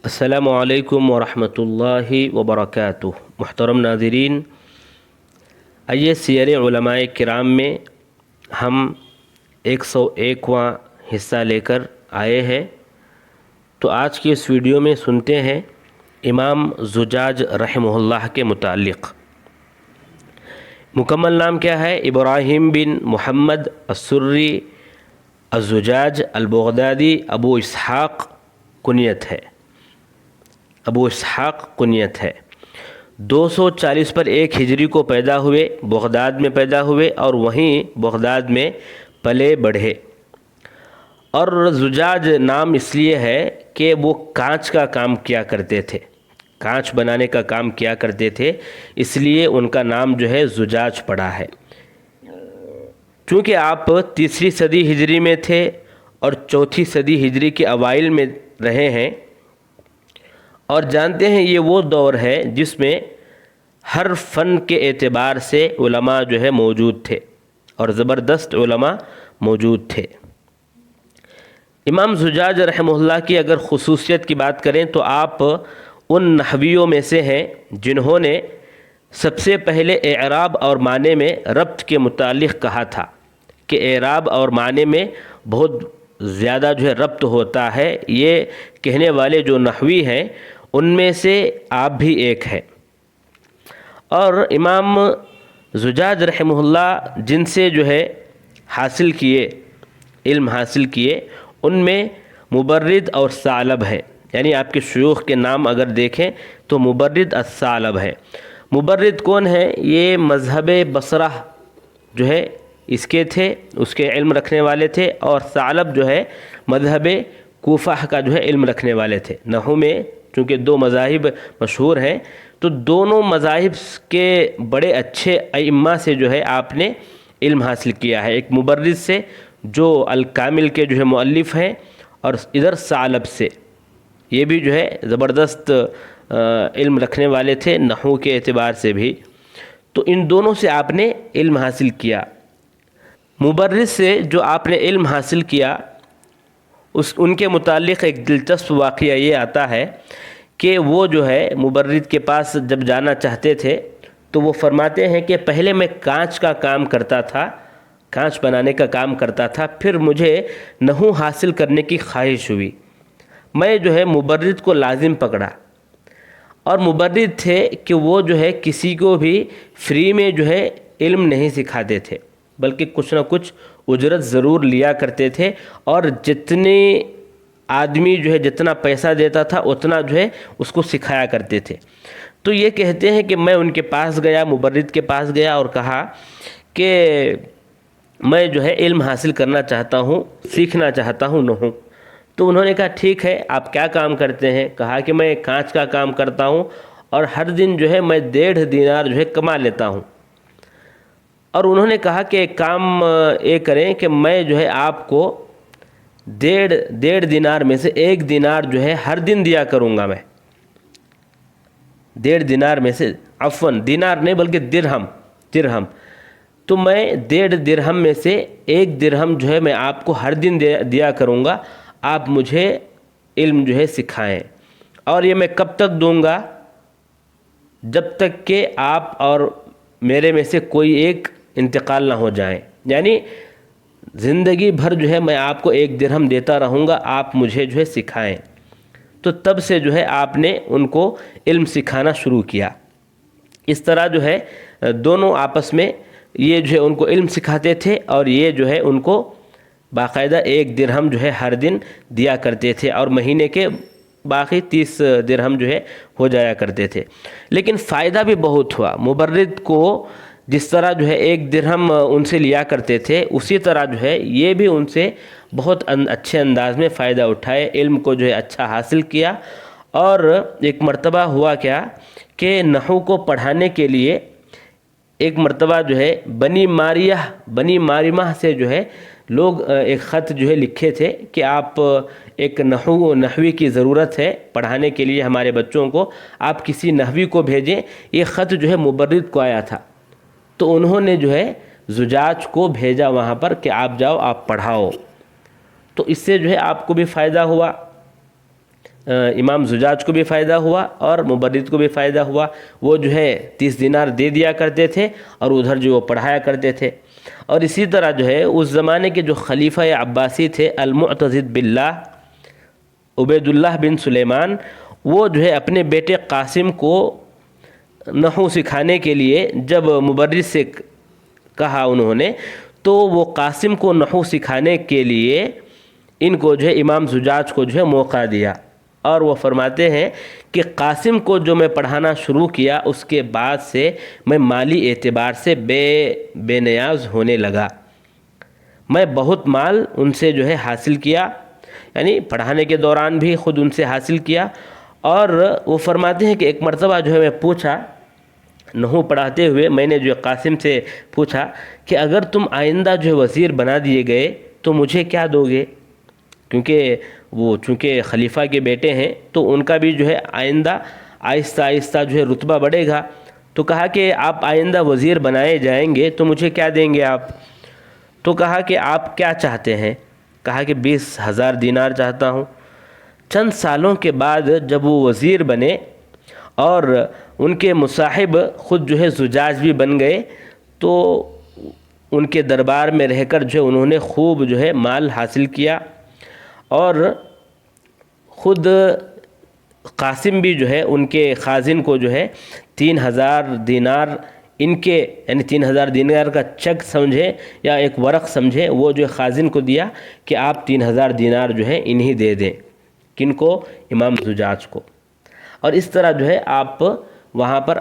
السلام علیکم ورحمۃ اللہ وبرکاتہ۔ محترم ناظرین، آئیے سیر علماء کرام میں ہم 101واں حصہ لے کر آئے ہیں۔ تو آج کی اس ویڈیو میں سنتے ہیں امام زجاج رحمہ اللہ کے متعلق۔ مکمل نام کیا ہے؟ ابراہیم بن محمد السری الزجاج البغدادی ابو اسحاق کنیت ہے۔ ابو اسحاق کنیت ہے۔ 240 پر 1 ہجری کو پیدا ہوئے، بغداد میں پیدا ہوئے اور وہیں بغداد میں پلے بڑھے۔ اور زجاج نام اس لیے ہے کہ وہ کانچ کا کام کیا کرتے تھے، کانچ بنانے کا کام کیا کرتے تھے، اس لیے ان کا نام جو ہے زجاج پڑا ہے۔ چونکہ آپ 3 صدی ہجری میں تھے اور 4 صدی ہجری کے اوائل میں رہے ہیں، اور جانتے ہیں یہ وہ دور ہے جس میں ہر فن کے اعتبار سے علماء جو ہے موجود تھے اور زبردست علماء موجود تھے۔ امام زجاج رحمہ اللہ کی اگر خصوصیت کی بات کریں تو آپ ان نحویوں میں سے ہیں جنہوں نے سب سے پہلے اعراب اور معنی میں ربط کے متعلق کہا تھا کہ اعراب اور معنی میں بہت زیادہ جو ہے ربط ہوتا ہے۔ یہ کہنے والے جو نحوی ہیں ان میں سے آپ بھی ایک ہیں۔ اور امام زجاج رحمہ اللہ جن سے جو ہے حاصل کیے، علم حاصل کیے، ان میں مبرد اور ثعلب ہے۔ یعنی آپ کے شیوخ کے نام اگر دیکھیں تو مبرد الثعلب ہے۔ مبرد کون ہے؟ یہ مذہب بصرہ جو ہے اس کے تھے، اس کے علم رکھنے والے تھے، اور ثعلب جو ہے مذہب کوفہ کا جو ہے علم رکھنے والے تھے۔ نحو میں چونکہ 2 مذاہب مشہور ہیں تو دونوں مذاہب کے بڑے اچھے ائمہ سے جو ہے آپ نے علم حاصل کیا ہے، ایک مبرد سے جو الکامل کے جو ہے مؤلف ہیں، اور ادھر ثعلب سے، یہ بھی جو ہے زبردست علم رکھنے والے تھے نحو کے اعتبار سے بھی۔ تو ان دونوں سے آپ نے علم حاصل کیا۔ مبرد سے جو آپ نے علم حاصل کیا ان کے متعلق ایک دلچسپ واقعہ یہ آتا ہے کہ وہ جو ہے مبرد کے پاس جب جانا چاہتے تھے تو وہ فرماتے ہیں کہ پہلے میں کانچ کا کام کرتا تھا، کانچ بنانے کا کام کرتا تھا، پھر مجھے نحو حاصل کرنے کی خواہش ہوئی، میں جو ہے مبرد کو لازم پکڑا۔ اور مبرد تھے کہ وہ جو ہے کسی کو بھی فری میں جو ہے علم نہیں سکھاتے تھے، بلکہ کچھ نہ کچھ اجرت ضرور لیا کرتے تھے، اور جتنے آدمی جو ہے جتنا پیسہ دیتا تھا اتنا جو ہے اس کو سکھایا کرتے تھے۔ تو یہ کہتے ہیں کہ میں ان کے پاس گیا، مبرد کے پاس گیا اور کہا کہ میں جو ہے علم حاصل کرنا چاہتا ہوں، سیکھنا چاہتا ہوں نحو۔ تو انہوں نے کہا ٹھیک ہے، آپ کیا کام کرتے ہیں؟ کہا کہ میں کانچ کا کام کرتا ہوں اور ہر دن جو ہے میں 1.5 دینار جو ہے کما لیتا ہوں۔ اور انہوں نے کہا کہ ایک کام یہ کریں کہ میں جو ہے آپ کو 1.5 دینار میں سے 1 دینار جو ہے ہر دن دیا کروں گا۔ میں 1.5 دینار میں سے، عفواً دینار نہیں بلکہ درہم، تو میں 1.5 درہم میں سے 1 درہم جو ہے میں آپ کو ہر دن دیا کروں گا، آپ مجھے علم جو ہے سکھائیں۔ اور یہ میں کب تک دوں گا؟ جب تک کہ آپ اور میرے میں سے کوئی ایک انتقال نہ ہو جائیں، یعنی زندگی بھر جو ہے میں آپ کو 1 درہم دیتا رہوں گا، آپ مجھے جو ہے سکھائیں۔ تو تب سے جو ہے آپ نے ان کو علم سکھانا شروع کیا۔ اس طرح جو ہے دونوں آپس میں یہ جو ہے ان کو علم سکھاتے تھے، اور یہ جو ہے ان کو باقاعدہ 1 درہم جو ہے ہر دن دیا کرتے تھے، اور مہینے کے باقی 30 درہم جو ہے ہو جایا کرتے تھے۔ لیکن فائدہ بھی بہت ہوا۔ مبرد کو جس طرح جو ہے 1 درہم ان سے لیا کرتے تھے، اسی طرح جو ہے یہ بھی ان سے بہت اچھے انداز میں فائدہ اٹھائے، علم کو جو ہے اچھا حاصل کیا۔ اور ایک مرتبہ ہوا کیا کہ نحو کو پڑھانے کے لیے ایک مرتبہ جو ہے بنی ماریمہ سے جو ہے لوگ ایک خط جو ہے لکھے تھے کہ آپ ایک نحوی کی ضرورت ہے پڑھانے کے لیے ہمارے بچوں کو، آپ کسی نحوی کو بھیجیں۔ یہ خط جو ہے مبرد کو آیا تھا، تو انہوں نے جو ہے زجاج کو بھیجا وہاں پر کہ آپ جاؤ، آپ پڑھاؤ۔ تو اس سے جو ہے آپ کو بھی فائدہ ہوا۔ امام زجاج کو بھی فائدہ ہوا اور مبرد کو بھی فائدہ ہوا۔ وہ جو ہے 30 دینار دے دیا کرتے تھے اور ادھر جو وہ پڑھایا کرتے تھے۔ اور اسی طرح جو ہے اس زمانے کے جو خلیفہ عباسی تھے المعتضد باللہ عبید اللہ بن سلیمان، وہ جو ہے اپنے بیٹے قاسم کو نحو سکھانے کے لیے جب مبرد سے کہا انہوں نے، تو وہ قاسم کو نحو سکھانے کے لیے ان کو جو ہے امام زجاج کو جو ہے موقع دیا، اور وہ فرماتے ہیں کہ قاسم کو جو میں پڑھانا شروع کیا اس کے بعد سے میں مالی اعتبار سے بے نیاز ہونے لگا۔ میں بہت مال ان سے جو ہے حاصل کیا، یعنی پڑھانے کے دوران بھی خود ان سے حاصل کیا۔ اور وہ فرماتے ہیں کہ ایک مرتبہ جو ہے میں پوچھا، نحو پڑھاتے ہوئے میں نے جو قاسم سے پوچھا کہ اگر تم آئندہ جو ہے وزیر بنا دیے گئے تو مجھے کیا دو گے؟ کیونکہ وہ چونکہ خلیفہ کے بیٹے ہیں تو ان کا بھی جو ہے آئندہ آہستہ آہستہ جو ہے رتبہ بڑھے گا۔ تو کہا کہ آپ آئندہ وزیر بنائے جائیں گے تو مجھے کیا دیں گے آپ؟ تو کہا کہ آپ کیا چاہتے ہیں؟ کہا کہ 20,000 دینار چاہتا ہوں۔ چند سالوں کے بعد جب وہ وزیر بنے اور ان کے مصاحب خود جو ہے زجاج بھی بن گئے، تو ان کے دربار میں رہ کر جو ہے انہوں نے خوب جو ہے مال حاصل کیا، اور خود قاسم بھی جو ہے ان کے خازن کو جو ہے 3,000 دینار ان کے، یعنی 3,000 دینار کا چیک سمجھے یا ایک ورق سمجھے، وہ جو خازن کو دیا کہ آپ 3,000 دینار جو ہے انہی دے دیں۔ کن کو؟ امام زجاج کو۔ اور اس طرح جو ہے آپ وہاں پر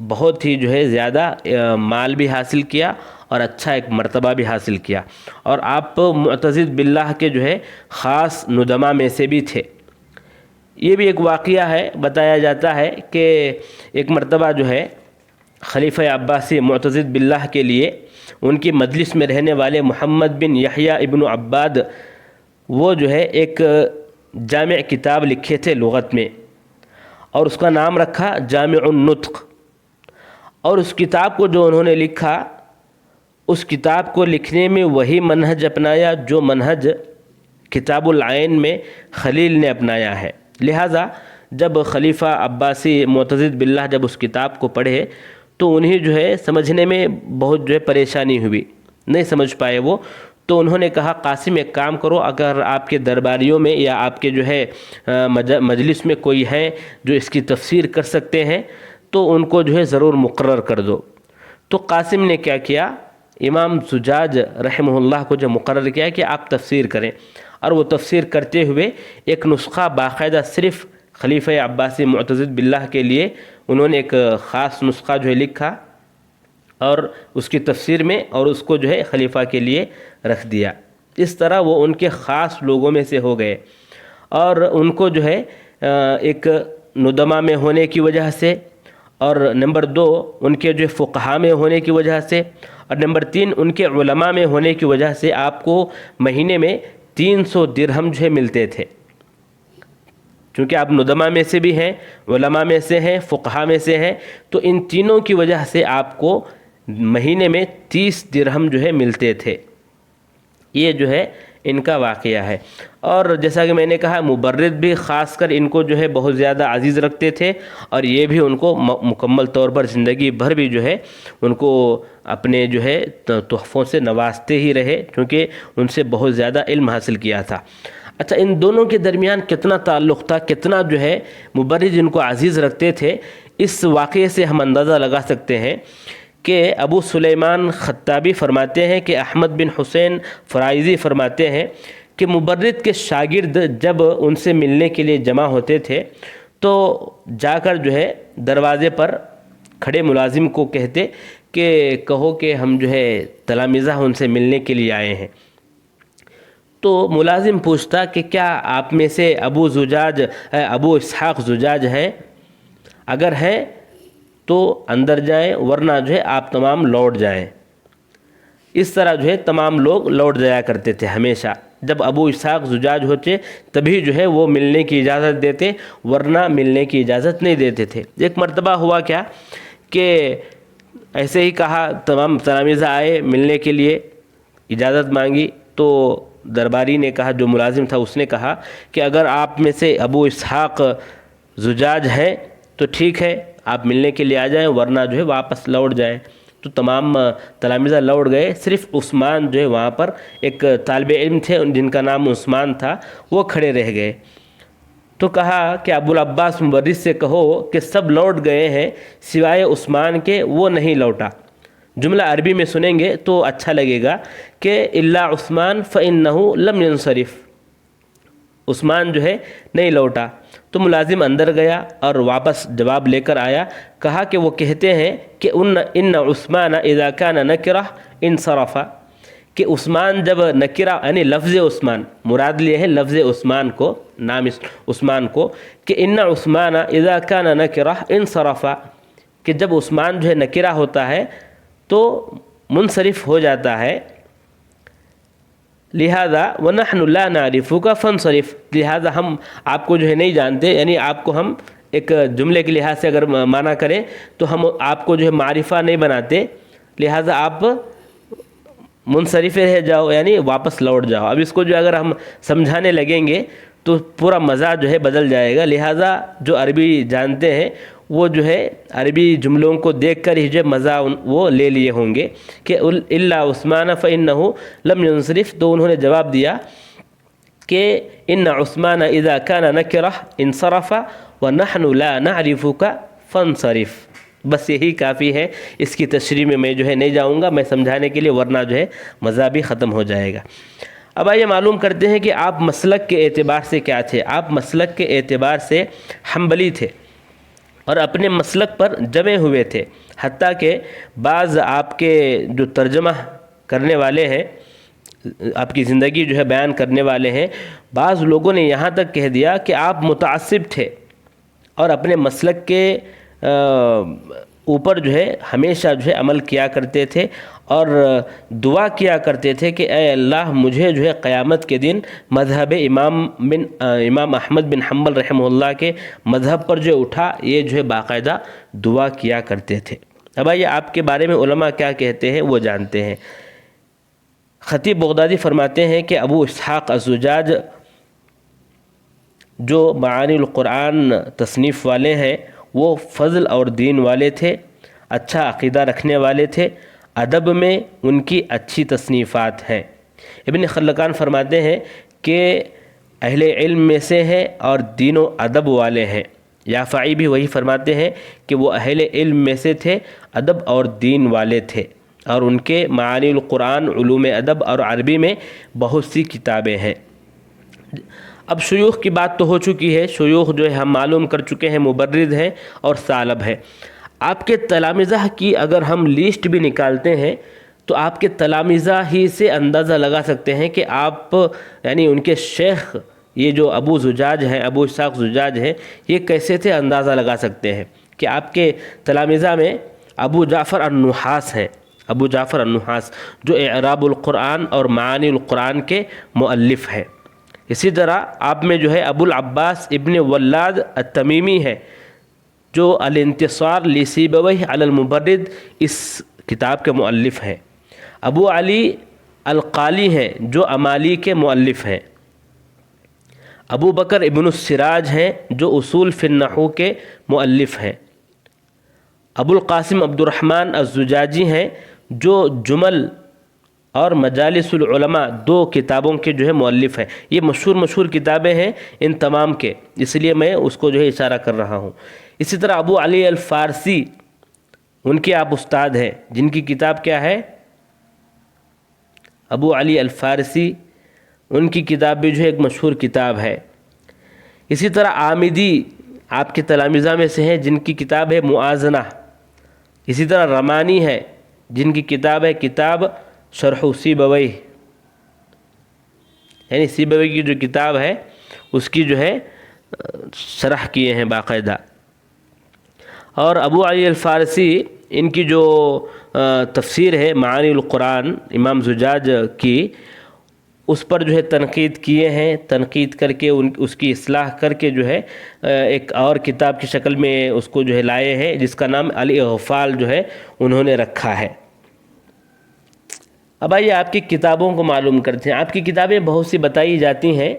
بہت ہی جو ہے زیادہ مال بھی حاصل کیا اور اچھا ایک مرتبہ بھی حاصل کیا، اور آپ معتضد باللہ کے جو ہے خاص ندما میں سے بھی تھے۔ یہ بھی ایک واقعہ ہے، بتایا جاتا ہے کہ ایک مرتبہ جو ہے خلیفہ عباسی معتضد باللہ کے لیے ان کی مجلس میں رہنے والے محمد بن یحییٰ ابن عباد، وہ جو ہے ایک جامع کتاب لکھے تھے لغت میں، اور اس کا نام رکھا جامع النطق۔ اور اس کتاب کو جو انہوں نے لکھا، اس کتاب کو لکھنے میں وہی منہج اپنایا جو منہج کتاب العین میں خلیل نے اپنایا ہے۔ لہٰذا جب خلیفہ عباسی معتضد باللہ جب اس کتاب کو پڑھے تو انہیں جو ہے سمجھنے میں بہت جو ہے پریشانی ہوئی، نہیں سمجھ پائے وہ۔ تو انہوں نے کہا قاسم ایک کام کرو، اگر آپ کے درباریوں میں یا آپ کے جو ہے مجلس میں کوئی ہے جو اس کی تفسیر کر سکتے ہیں تو ان کو جو ہے ضرور مقرر کر دو۔ تو قاسم نے کیا کیا، امام زجاج رحمہ اللہ کو جو مقرر کیا کہ آپ تفسیر کریں، اور وہ تفسیر کرتے ہوئے ایک نسخہ باقاعدہ صرف خلیفہ عباسی معتضد باللہ کے لیے انہوں نے ایک خاص نسخہ جو ہے لکھا اور اس کی تفسیر میں، اور اس کو جو ہے خلیفہ کے لیے رکھ دیا۔ اس طرح وہ ان کے خاص لوگوں میں سے ہو گئے، اور ان کو جو ہے ایک ندما میں ہونے کی وجہ سے، اور نمبر 2 ان کے جو فقہا میں ہونے کی وجہ سے، اور نمبر 3 ان کے علماء میں ہونے کی وجہ سے آپ کو مہینے میں 300 درہم جو ہے ملتے تھے۔ چونکہ آپ ندما میں سے بھی ہیں، علماء میں سے ہیں، فقہا میں سے ہیں، تو ان تینوں کی وجہ سے آپ کو مہینے میں 30 درہم جو ہے ملتے تھے۔ یہ جو ہے ان کا واقعہ ہے۔ اور جیسا کہ میں نے کہا مبرد بھی خاص کر ان کو جو ہے بہت زیادہ عزیز رکھتے تھے، اور یہ بھی ان کو مکمل طور پر زندگی بھر بھی جو ہے ان کو اپنے جو ہے تحفوں سے نوازتے ہی رہے، کیونکہ ان سے بہت زیادہ علم حاصل کیا تھا۔ اچھا، ان دونوں کے درمیان کتنا تعلق تھا، کتنا جو ہے مبرد ان کو عزیز رکھتے تھے، اس واقعے سے ہم اندازہ لگا سکتے ہیں کہ ابو سلیمان خطابی فرماتے ہیں کہ احمد بن حسین فرائضی فرماتے ہیں کہ مبرد کے شاگرد جب ان سے ملنے کے لیے جمع ہوتے تھے تو جا کر جو ہے دروازے پر کھڑے ملازم کو کہتے کہ کہو کہ ہم جو ہے تلامذہ ان سے ملنے کے لیے آئے ہیں۔ تو ملازم پوچھتا کہ کیا آپ میں سے ابو اسحاق زجاج ہیں؟ اگر ہیں تو اندر جائیں، ورنہ جو ہے آپ تمام لوٹ جائیں۔ اس طرح جو ہے تمام لوگ لوٹ جایا کرتے تھے ہمیشہ۔ جب ابو اسحاق زجاج ہوتے تبھی جو ہے وہ ملنے کی اجازت دیتے، ورنہ ملنے کی اجازت نہیں دیتے تھے۔ ایک مرتبہ ہوا کیا کہ ایسے ہی کہا، تمام تلامذہ آئے ملنے کے لیے، اجازت مانگی، تو درباری نے کہا، جو ملازم تھا اس نے کہا کہ اگر آپ میں سے ابو اسحاق زجاج ہیں تو ٹھیک ہے، آپ ملنے کے لیے آ جائیں، ورنہ جو ہے واپس لوٹ جائیں۔ تو تمام تلامذہ لوٹ گئے، صرف عثمان جو ہے وہاں پر ایک طالب علم تھے جن کا نام عثمان تھا، وہ کھڑے رہ گئے۔ تو کہا کہ ابو العباس مبرز سے کہو کہ سب لوٹ گئے ہیں سوائے عثمان کے، وہ نہیں لوٹا۔ جملہ عربی میں سنیں گے تو اچھا لگے گا کہ الا عثمان فإنه لم ينصرف، عثمان جو ہے نہیں لوٹا۔ تو ملازم اندر گیا اور واپس جواب لے کر آیا، کہا کہ وہ کہتے ہیں کہ ان عثمان اذا كان نکرہ انصرف، کہ عثمان جب نکرہ یعنی لفظ عثمان مراد لیے ہے، لفظ عثمان کو، نام عثمان کو، کہ ان عثمان اذا كان نکرہ انصرف، کہ جب عثمان جو ہے نکرہ ہوتا ہے تو منصرف ہو جاتا ہے۔ لہذا وَنَحْنُ لَا نَعْرِفُكَ فَانصَرِف، لہذا ہم آپ کو جو ہے نہیں جانتے، یعنی آپ کو ہم ایک جملے کے لحاظ سے اگر معنی کریں تو ہم آپ کو جو ہے معرفہ نہیں بناتے، لہذا آپ منصرف رہ جاؤ، یعنی واپس لوٹ جاؤ۔ اب اس کو جو اگر ہم سمجھانے لگیں گے تو پورا مزہ جو ہے بدل جائے گا، لہذا جو عربی جانتے ہیں وہ جو ہے عربی جملوں کو دیکھ کر ہی جو مزہ وہ لے لیے ہوں گے کہ الا عثمان فإنه لم ينصرف۔ تو انہوں نے جواب دیا کہ ان عثمان اذا كان نکرہ انصرف ونحن لا نعرفك فانصرف۔ بس یہی کافی ہے، اس کی تشریح میں جو ہے نہیں جاؤں گا میں سمجھانے کے لیے، ورنہ جو ہے مزہ بھی ختم ہو جائے گا۔ اب آئیے معلوم کرتے ہیں کہ آپ مسلک کے اعتبار سے کیا تھے۔ آپ مسلک کے اعتبار سے حنبلی تھے اور اپنے مسلک پر جمے ہوئے تھے، حتیٰ کہ بعض آپ کے جو ترجمہ کرنے والے ہیں، آپ کی زندگی جو ہے بیان کرنے والے ہیں، بعض لوگوں نے یہاں تک کہہ دیا کہ آپ متعصب تھے اور اپنے مسلک کے اوپر جو ہے ہمیشہ جو ہے عمل کیا کرتے تھے اور دعا کیا کرتے تھے کہ اے اللہ مجھے جو ہے قیامت کے دن مذہب امام احمد بن حنبل رحمہ اللہ کے مذہب پر جو اٹھا، یہ جو ہے باقاعدہ دعا کیا کرتے تھے۔ اب آئیے آپ کے بارے میں علماء کیا کہتے ہیں وہ جانتے ہیں۔ خطیب بغدادی فرماتے ہیں کہ ابو اسحاق الزجاج جو معانی القرآن تصنیف والے ہیں وہ فضل اور دین والے تھے، اچھا عقیدہ رکھنے والے تھے، ادب میں ان کی اچھی تصنیفات ہیں۔ ابن خلقان فرماتے ہیں کہ اہل علم میں سے ہیں اور دین و ادب والے ہیں۔ یافعی بھی وہی فرماتے ہیں کہ وہ اہل علم میں سے تھے، ادب اور دین والے تھے، اور ان کے معانی القرآن، علوم ادب اور عربی میں بہت سی کتابیں ہیں۔ اب شیوخ کی بات تو ہو چکی ہے، شیوخ جو ہے ہم معلوم کر چکے ہیں مبرد ہیں اور ثعلب ہے۔ آپ کے تلامذہ کی اگر ہم لیسٹ بھی نکالتے ہیں تو آپ کے تلامذہ ہی سے اندازہ لگا سکتے ہیں کہ آپ یعنی ان کے شیخ یہ جو ابو زجاج ہیں، ابو اسحاق زجاج ہیں، یہ کیسے تھے اندازہ لگا سکتے ہیں کہ آپ کے تلامذہ میں ابو جعفر النحاس ہیں، ابو جعفر النحاس جو اعراب القرآن اور معانی القرآن کے مؤلف ہیں۔ اسی طرح آپ میں جو ہے ابو العباس ابن ولاد التمیمی ہے جو الانتصار لسیبویہ علی المبرد اس کتاب کے مؤلف ہیں۔ ابو علی القالی ہیں جو امالی کے مؤلف ہیں۔ ابو بکر ابن السراج ہیں جو اصول فی النحو کے مؤلف ہیں۔ ابو القاسم عبد الرحمن الزجاجی ہیں جو جمل اور مجالس العلماء 2 کتابوں کے جو ہے مؤلف ہیں۔ یہ مشہور کتابیں ہیں ان تمام کے، اس لیے میں اس کو جو ہے اشارہ کر رہا ہوں۔ اسی طرح ابو علی الفارسی، ان کے آپ استاد ہیں، جن کی کتاب کیا ہے؟ ابو علی الفارسی، ان کی کتاب بھی جو ہے ایک مشہور کتاب ہے۔ اسی طرح آمدی آپ کے تلامذہ میں سے ہیں جن کی کتاب ہے موازنہ۔ اسی طرح رمانی ہے جن کی کتاب ہے کتاب شرح سیبویہ، یعنی سیبویہ کی جو کتاب ہے اس کی جو ہے شرح کیے ہیں باقاعدہ۔ اور ابو علی الفارسی ان کی جو تفسیر ہے معانی القرآن امام زجاج کی، اس پر جو ہے تنقید کیے ہیں، تنقید کر کے اس کی اصلاح کر کے جو ہے ایک اور کتاب کی شکل میں اس کو جو ہے لائے ہیں، جس کا نام الاغفال جو ہے انہوں نے رکھا ہے۔ اب آئیے آپ کی کتابوں کو معلوم کرتے ہیں۔ آپ کی کتابیں بہت سی بتائی جاتی ہیں،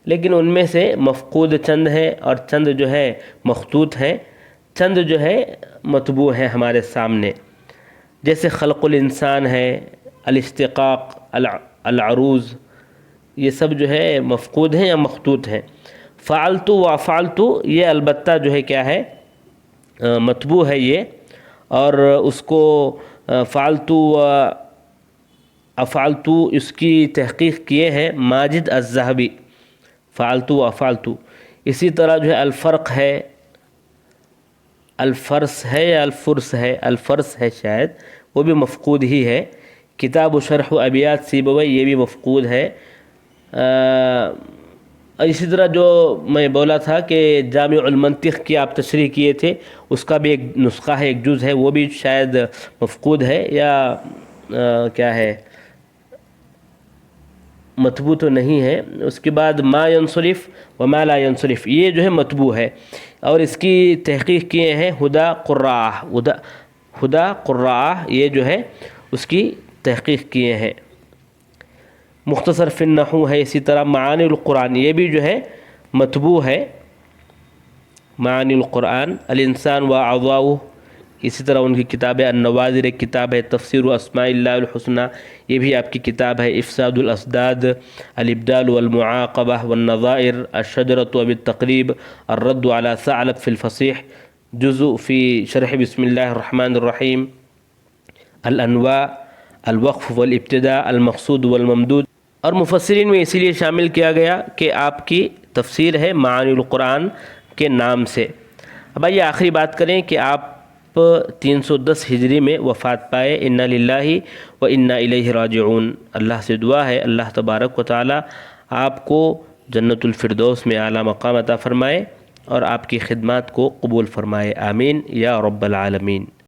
لیکن ان میں سے مفقود چند ہیں اور چند جو ہے مخطوط ہیں، چند جو ہے مطبوع ہیں ہمارے سامنے، جیسے خلق الانسان ہے، الاشتقاق، العروض، یہ سب جو ہے مفقود ہیں یا مخطوط ہیں۔ فعلتو و افعلتو یہ البتہ جو ہے کیا ہے، مطبوع ہے یہ، اور اس کو فعلتو و افعلتو اس کی تحقیق کیے ہیں ماجد الذہبی، فعلتو و افعلتو۔ اسی طرح جو ہے الفرق ہے، الفرس ہے یا الفرس ہے، الفرس ہے شاید، وہ بھی مفقود ہی ہے۔ کتاب و شرح و ابیات سیبوی یہ بھی مفقود ہے۔ اسی طرح جو میں بولا تھا کہ جامع المنطق کی آپ تشریح کیے تھے، اس کا بھی ایک نسخہ ہے، ایک جز ہے، وہ بھی شاید مفقود ہے یا کیا ہے، مطبوع تو نہیں ہے۔ اس کے بعد ما ینصرف و ما لا ینصرف یہ جو ہے مطبوع ہے، اور اس کی تحقیق کیے ہیں ہدا قراء، ہدا قراء یہ جو ہے اس کی تحقیق کیے ہیں۔ مختصر فی النحو ہے، اسی طرح معانی القرآن یہ بھی جو ہے مطبوع ہے، معانی القرآن، الانسان و اعضاؤہ، اسی طرح ان کی کتاب ہے النوادر، ایک کتاب ہے تفسیر اسماء اللہ الحسنی، یہ بھی آپ کی کتاب ہے۔ افساد الاسداد، الابدال والمعاقبہ والنظائر، الشجرۃ بالتقریب، الرد على ثعلب فی الفصیح، جزء فی شرح بسم اللہ الرحمن الرحیم، الانواع، الوقف والابتداء، المقصود والممدود۔ اور مفسرین میں اسی لیے شامل کیا گیا کہ آپ کی تفسیر ہے معانی القرآن کے نام سے۔ اب آئیے آخری بات کریں کہ آپ 310 ہجری میں وفات پائے، انا للہ و انا الیہ راجعون۔ اللہ سے دعا ہے اللہ تبارک و تعالی آپ کو جنت الفردوس میں اعلیٰ مقام عطا فرمائے اور آپ کی خدمات کو قبول فرمائے، آمین یا رب العالمین۔